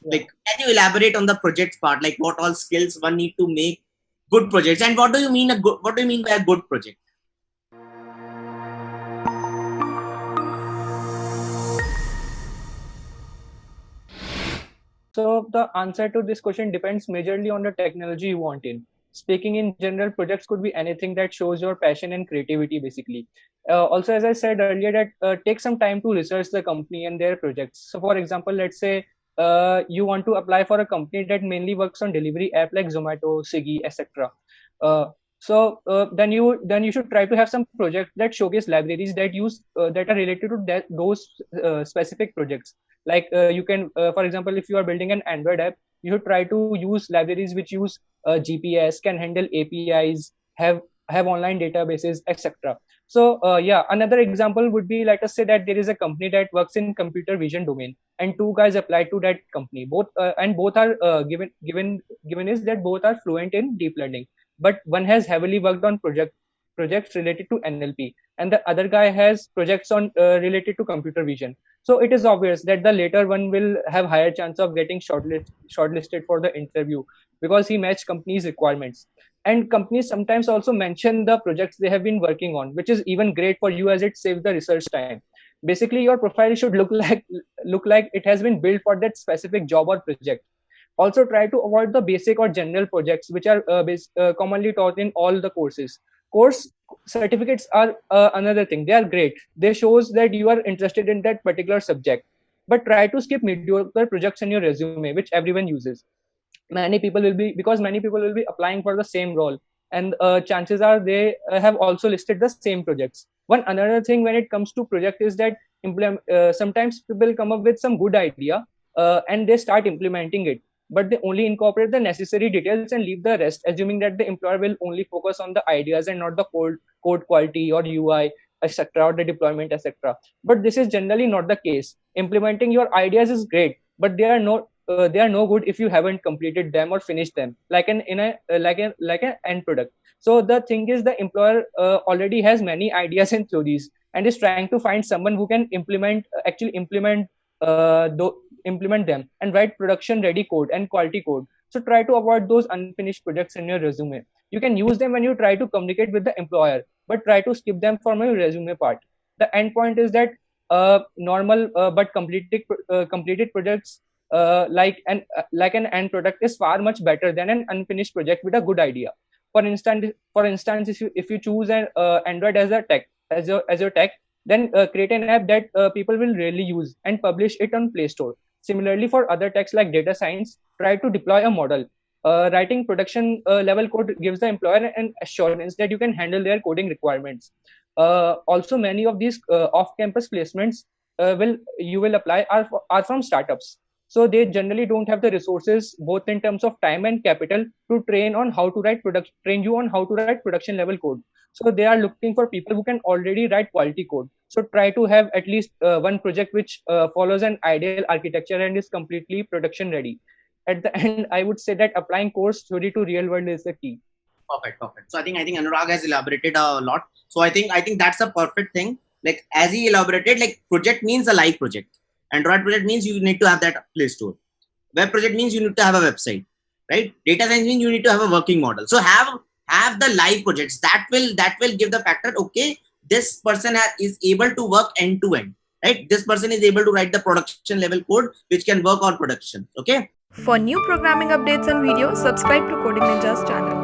Like, can you elaborate on the projects part? Like, what all skills one need to make good projects, and what do you mean what do you mean by a good project? So the answer to this question depends majorly on the technology you want in. Speaking in general, projects could be anything that shows your passion and creativity, basically. Also, as I said earlier, that take some time to research the company and their projects. So, for example, let's say you want to apply for a company that mainly works on delivery app like Zomato, Swiggy, etc. Then you should try to have some projects that showcase libraries that that are related to those specific projects. Like you can for example, if you are building an Android app, you should try to use libraries which use GPS, can handle APIs, have online databases, etc. So yeah, another example would be, let us say that there is a company that works in computer vision domain, and two guys applied to that company. Both are given is that both are fluent in deep learning, but one has heavily worked on projects related to NLP, and the other guy has projects on related to computer vision. So it is obvious that the later one will have higher chance of getting shortlisted for the interview, because he matched company's requirements. And companies sometimes also mention the projects they have been working on, which is even great for you as it saves the research time. Basically, your profile should look like it has been built for that specific job or project. Also, try to avoid the basic or general projects which are commonly taught in all the courses. Course certificates are another thing. They are great. They shows that you are interested in that particular subject, but try to skip mediocre projects in your resume, which everyone uses. Many people will be applying for the same role, and chances are they have also listed the same projects. One another thing when it comes to project is that sometimes people come up with some good idea, and they start implementing it, but they only incorporate the necessary details and leave the rest, assuming that the employer will only focus on the ideas and not the code quality or UI, etc., or the deployment, etc. But this is generally not the case. Implementing your ideas is great, but they are no good if you haven't completed them or finished them, like an end product. So the thing is, the employer already has many ideas and theories, and is trying to find someone who can implement them and write production ready code and quality code. So try to avoid those unfinished projects in your resume. You can use them when you try to communicate with the employer, but try to skip them from your resume part. The end point is that normal but completed projects like an end product is far much better than an unfinished project with a good idea. For instance, if you choose an Android as a tech as your tech, then create an app that people will really use and publish it on Play Store. Similarly, for other techs like data science, try to deploy a model. Writing production level code gives the employer an assurance that you can handle their coding requirements. Also, many of these off-campus placements will you will apply are from startups, so they generally don't have the resources, both in terms of time and capital, to train you on how to write production level code. So they are looking for people who can already write quality code. So try to have at least one project which follows an ideal architecture and is completely production ready. At the end, I would say that applying course theory to real world is the key. Perfect. So I think Anurag has elaborated a lot. So I think that's a perfect thing. Like, as he elaborated, like, project means a live project. Android project means you need to have that Play Store. Web project means you need to have a website, right? Data science means you need to have a working model. So have the live projects that will give the factor. Okay, this person is able to work end to end, right? This person is able to write the production level code which can work on production. Okay. For new programming updates and videos, subscribe to Coding Ninjas channel.